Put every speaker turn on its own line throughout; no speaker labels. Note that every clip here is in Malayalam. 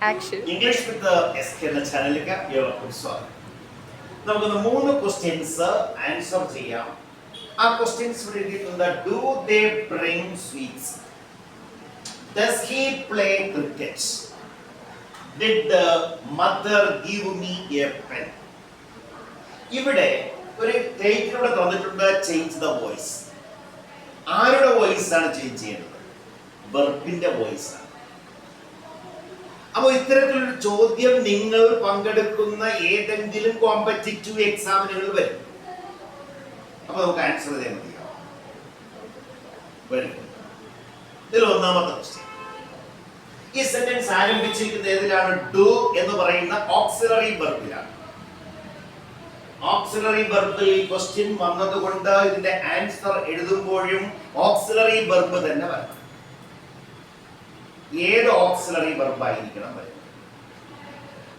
Action.
English with the SK എന്ന ചാനലിലേക്ക് ഏവർക്കും സ്വാഗതം. നമുക്കൊന്ന് 3 ക്വസ്റ്റ്യൻസ് ആൻസർ ചെയ്യാം. ആ ക്വസ്റ്റ്യൻസ് ഇവിടെ എഴുതിയിട്ടുണ്ട്. Do they bring sweets? Does he play cricket? Did the mother give me a pen? ഇവിടെ ഒരു ടൈറ്റിലൂടെ തന്നിട്ടുണ്ട് ചേഞ്ച് ദ വോയിസ്. ആരുടെ വോയിസ് ആണ് ചേഞ്ച് ചെയ്യേണ്ടത്? വെർബിന്റെ വോയിസ് ആണ്. അപ്പോൾ ഇത്തരത്തിലൊരു ചോദ്യം നിങ്ങൾ പങ്കെടുക്കുന്ന ഏതെങ്കിലും കോമ്പറ്റിറ്റീവ് എക്സാമിനുകളിൽ വരും. അപ്പൊ നമുക്ക് ആൻസർ ചെയ്യാൻ മതിയോ? വരും. ഇതിൽ ഒന്നാമത്തെ ക്വസ്റ്റ്യൻ, ഈ സെന്റൻസ് ആരംഭിച്ചിരിക്കുന്നത് ഏതിലാണ്? ഡു എന്ന് പറയുന്ന ഓക്സിലറി വെർബിലാണ്. ഓക്സിലറി വെർബിൽ ഈ ക്വസ്റ്റ്യൻ വന്നതുകൊണ്ട് ഇതിന്റെ ആൻസർ എഴുതുമ്പോഴും ഓക്സിലറി വെർബ് തന്നെ വരണം. ഏത് ഓക്സിലറി വെർബ് ആയിരിക്കണം വരും.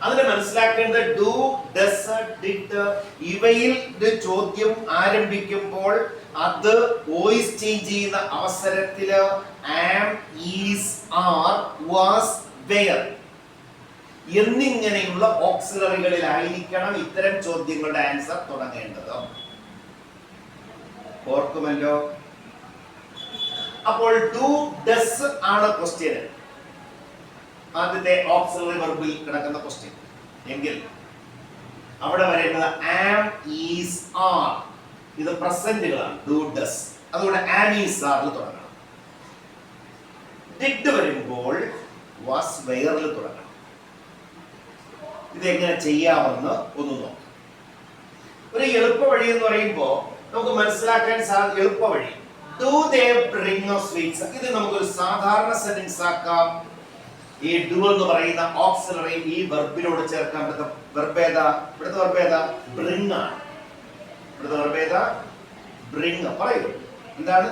അതിനെ മനസ്സിലാക്കേണ്ടത് ഡു, ഡസ്, ഡിഡ് ഇവയിൽ ചോദ്യം ആരംഭിക്കുമ്പോൾ അത് വോയിസ് ചേഞ്ച് ചെയ്യുന്ന അവസരത്തിൽ ആം, ഈസ്, ആർ, വാസ്, വെയർ എന്നിങ്ങനെയുള്ള ഓക്സിലറികളിലായിരിക്കണം ഇത്തരം ചോദ്യങ്ങളുടെ ആൻസർ തുടങ്ങേണ്ടത്. ഓർക്കുമല്ലോ. അപ്പോൾ ഡു, ഡസ് ആണ് ക്വസ്റ്റ്യൻ, ആദ്യത്തെ ഓക്സിലറി വെർബിൽ കിടക്കുന്ന ക്വസ്റ്റ്യൻ എങ്കിൽ അവിടെ വരേണ്ടത് ആം, ഈസ്, ആർ. ഇത് പ്രസന്റുകളാണ്, ഡു, ഡസ്. അതുകൊണ്ട് ആം, ഈസ്, ആറിൽ തുടങ്ങണം. ഡിഡ് വരുമ്പോൾ വാസ്, വെയറിൽ തുടങ്ങണം. ഇതെങ്ങനെ ചെയ്യാമെന്ന് ഒന്ന് നോക്കാം. ഒരു എളുപ്പ വഴി എന്ന് പറയുമ്പോൾ നമുക്ക് മനസ്സിലാക്കാൻ എളുപ്പ വഴി, do they bring us sweets? ഇത് നമുക്കൊരു സാധാരണ സെന്റൻസ് ആക്കാം. ഈ ഡു എന്ന് പറയുന്ന ഓക്സിലറി ഈ വെർബിനോട് ചേർക്കാൻ പറ്റുന്ന വെർബ് ഏതാ? ഇവിടുത്തെ വെർബ് ഏതാ? ബ്രിങ് ആണ്. ഇവിടുത്തെ വെർബ് ഏതാ? ബ്രിങ്. പറയൂ, എന്താണ്?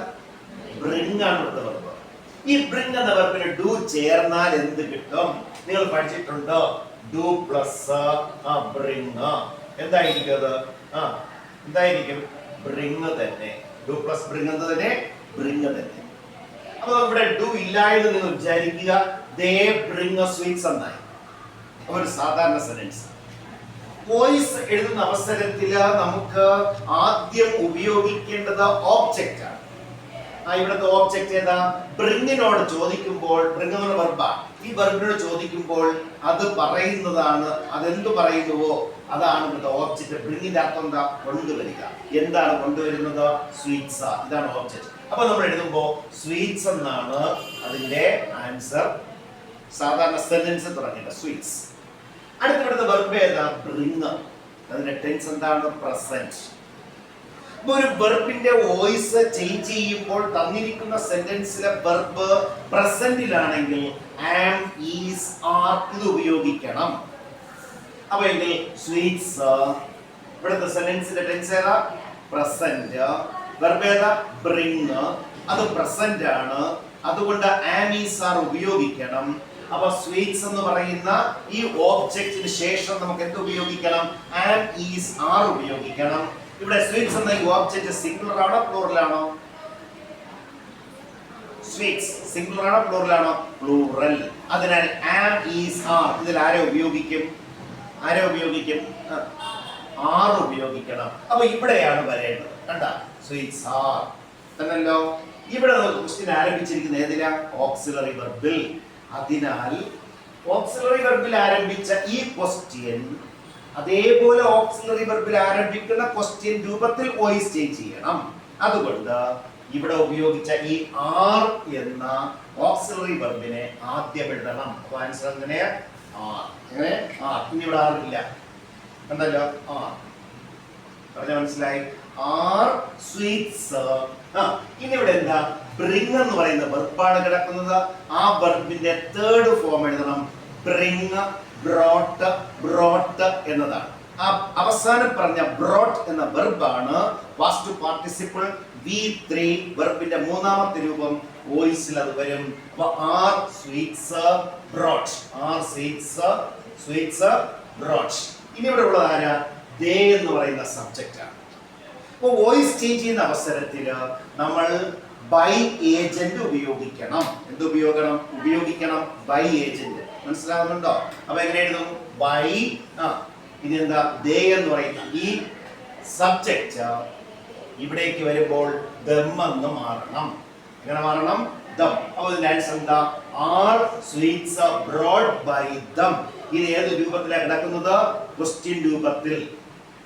ബ്രിങ് ആണ് ഇവിടുത്തെ വെർബ്. ഈ ബ്രിങ് എന്ന വെർബിന് ഡു ചേർന്നാൽ എന്ത് കിട്ടും? നിങ്ങൾ പഠിച്ചിട്ടുണ്ടോ? ഡു പ്ലസ് ബ്രിങ് എന്തായിരിക്കും? അത് എന്തായിരിക്കും? ബ്രിങ് തന്നെ. ഡു പ്ലസ് ബ്രിങ് എന്ന് തന്നെ, ബ്രിങ് തന്നെ. അപ്പൊ ഇവിടെ ഡു ഇല്ല എന്ന് നിങ്ങൾ വിചാരിക്കുക, ദേ ബ്രിങ് സ്വീറ്റ്സ് എന്നായി. അപ്പൊ ഒരു സാധാരണ സെന്റൻസ്. വോയിസ് എഴുതുന്ന അവസരത്തിൽ നമുക്ക് ആദ്യം ഉപയോഗിക്കേണ്ടത് ഓബ്ജക്റ്റ് ആണ്. ഇവിടുത്തെ ഓബ്ജക്റ്റ് ഏതാ? ബ്രിങ്ങിനോട് ചോദിക്കുമ്പോൾ, ബ്രിങ് എന്ന വെർബാ, ഈ വെർബിനോട് ചോദിക്കുമ്പോൾ അത് പറയുന്നതാണ്, അതെന്ത് പറയുന്നുവോ അതാണ് ഇവിടുത്തെ ഓബ്ജക്റ്റ്. ബ്രിങ്ങിന്റെ അർത്ഥം എന്താ? കൊണ്ടുവരിക. എന്താണ് കൊണ്ടുവരുന്നത്? സ്വീറ്റ്സ്. ഇതാണ് ഓബ്ജക്റ്റ്. അപ്പൊ നമ്മൾ എഴുതുമ്പോൾ സ്വീറ്റ്സ് എന്നാണ് അതിന്റെ ആൻസർ. സാധാരണ സെന്റൻസ് തുടങ്ങിയിട്ട് സ്വീറ്റ്സ്. അടുത്ത വെർബ് ഏതാ? ബ്രിങ്. അതിന്റെ ടെൻസ് എന്താണ്? പ്രസന്റ്. ഒരു വെർബിന്റെ വോയിസ് ചേഞ്ച് ചെയ്യുമ്പോൾ തന്നിരിക്കുന്ന സെന്റൻസിലെ വെർബ് പ്രസന്റിലാണെങ്കിൽ ആം, ഈസ്, ആർ ഇത് ഉപയോഗിക്കണം. അപ്പൊ എങ്കിൽ സ്വീറ്റ്സ്, ഇവിടുത്തെ സെന്റൻസിന്റെ ടെൻസ് ഏതാ? പ്രസന്റ്. വെർബ് ഏതാ? ബ്രിങ്. അത് പ്രസന്റ് ആണ്. അതുകൊണ്ട് ആം, ഈസ്, ആർ ഉപയോഗിക്കണം. അപ്പൊ സ്വീറ്റ്സ് എന്ന് പറയുന്ന ഈ ഓബ്ജക്റ്റിന് ശേഷം നമുക്ക് എന്ത് ഉപയോഗിക്കണം? ആം, ഈസ്, ആർ ഉപയോഗിക്കണം. ഇവിടെ സ്വീറ്റ്സ് എന്ന ഈ ഓബ്ജക്റ്റ് സിംഗുലർ ആണോ പ്ലൂറൽ ആണോ? സ്വീറ്റ്സ് സിംഗുലർ ആണോ പ്ലൂറൽ ആണോ? പ്ലൂറൽ. അതിനാൽ ആം, ഈസ്, ആർ ഇതിൽ ആരെ ഉപയോഗിക്കും? ആരെ ഉപയോഗിക്കും? ആർ ഉപയോഗിക്കണം. അപ്പൊ ഇവിടെയാണ് വരേണ്ടത്. കണ്ട, സ്വീറ്റ്സ് ആർ തന്നല്ലോ. ഇവിടെ ക്വസ്റ്റ്യൻ ആരംഭിച്ചിരിക്കുന്ന ഏതിലാ? ഓക്സിലറി വെർബിൽ. അതിനാൽ ഓക്സിലറി വെർബിൽ ആരംഭിച്ച ഈ ക്വസ്റ്റ്യൻ അതേപോലെ ഓക്സിലറി വെർബിൽ ആരംഭിക്കുന്ന ക്വസ്റ്റ്യൻ രൂപത്തിൽ വോയിസ് ചേഞ്ച് ചെയ്യണം. അതുകൊണ്ട് ഇവിടെ ഉപയോഗിച്ച ഈ ആർ എന്ന ഓക്സിലറി വെർബിനെ ആദ്യം എഴുതണം. അപ്പൊ ആൻസർ എങ്ങനെ? ആർ. എങ്ങനെ? ആർ. ഇനി ഇവിടെ ആർ ഇല്ല, കണ്ടല്ലോ. ആർ പറഞ്ഞ മനസ്സിലായി? Are sweets. ഇനി ഇവിടെ എന്താ? ബ്രിങ് എന്ന് പറയുന്ന വെർബാണ് കിടക്കുന്നത്. ആ വെർബിന്റെ തേർഡ് ഫോം എഴുതണം. ബ്രിങ്, ബ്രോട്ട്, ബ്രോട്ട് എന്നതാണ്. ആ അവസാനം പറഞ്ഞ ബ്രോട്ട് എന്ന വെർബാണ് പാസ്റ്റ് പാർട്ടിസിപ്പിൾ V3 വെർബിന്റെ മൂന്നാമത്തെ രൂപം. വോയിസിൽ അത് വരും. അപ്പൊ are sweets brought. Are sweets, sweets brought. ഇനി ഇവിടെ ഉള്ളത് ആരാ? ദേ എന്ന് പറയുന്ന സബ്ജക്റ്റ് ആണ്. അപ്പോൾ വോയിസ് ചേഞ്ച് ചെയ്യുന്ന അവസരത്തിൽ നമ്മൾ ബൈ ഏജന്റ് ഉപയോഗിക്കണം. എന്ത് ഉപയോഗിക്കണം? By agent. മനസ്സിലാവുന്നുണ്ടോ? അപ്പൊ എങ്ങനെ എഴുതും? ബൈ ഇതെന്താ ദേ എന്ന് പറയുന്ന ഈ സബ്ജക്റ്റ് ഇവിടേക്ക് വരുമ്പോൾ ദം എന്ന് മാറണം. എങ്ങനെ മാറണം? ദം. അപ്പോൾ ഇതിന്റെ ആൻസർ എന്താ? Are sweets brought by them. ഇത് ഏത് രൂപത്തിലാണ് കിടക്കുന്നത്? ക്വസ്റ്റ്യൻ രൂപത്തിൽ.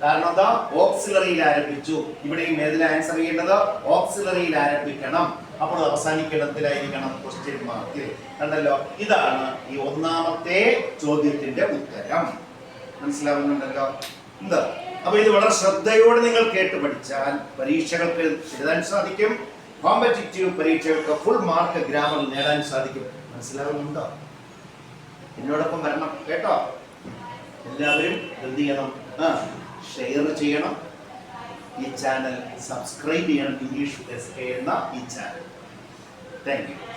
കാരണം എന്താ? ഓക്സിലറിയിൽ ആരംഭിച്ചു. ഇവിടെയും ഏതിൽ ആൻസർ ചെയ്യേണ്ടത്? ഓക്സിലറിയിൽ ആരംഭിക്കണം. അപ്പോൾ അവസാനിക്കേണ്ടതിലായിരിക്കണം ക്വസ്റ്റ്യൻ മാർക്കിൽ. കണ്ടല്ലോ, ഇതാണ് ഈ ഒന്നാമത്തെ ചോദ്യത്തിന്റെ ഉത്തരം. മനസ്സിലാവുന്നുണ്ടല്ലോ എന്താ? അപ്പൊ ഇത് വളരെ ശ്രദ്ധയോടെ നിങ്ങൾ കേട്ട് പഠിച്ചാൽ പരീക്ഷകൾക്ക് എഴുതാൻ സാധിക്കും. കോമ്പറ്റിറ്റീവ് പരീക്ഷകൾക്ക് ഫുൾ മാർക്ക് ഗ്രാമറിൽ നേടാൻ സാധിക്കും. മനസ്സിലാവുന്നുണ്ടോ? എന്നോടൊപ്പം വരണം കേട്ടോ. എല്ലാവരും എന്ത് ചെയ്യണം? ഷെയർ ചെയ്യണം. ഈ ചാനൽ സബ്സ്ക്രൈബ് ചെയ്യണം. ഇംഗ്ലീഷ് എന്ന ഈ ചാനൽ. Thank you.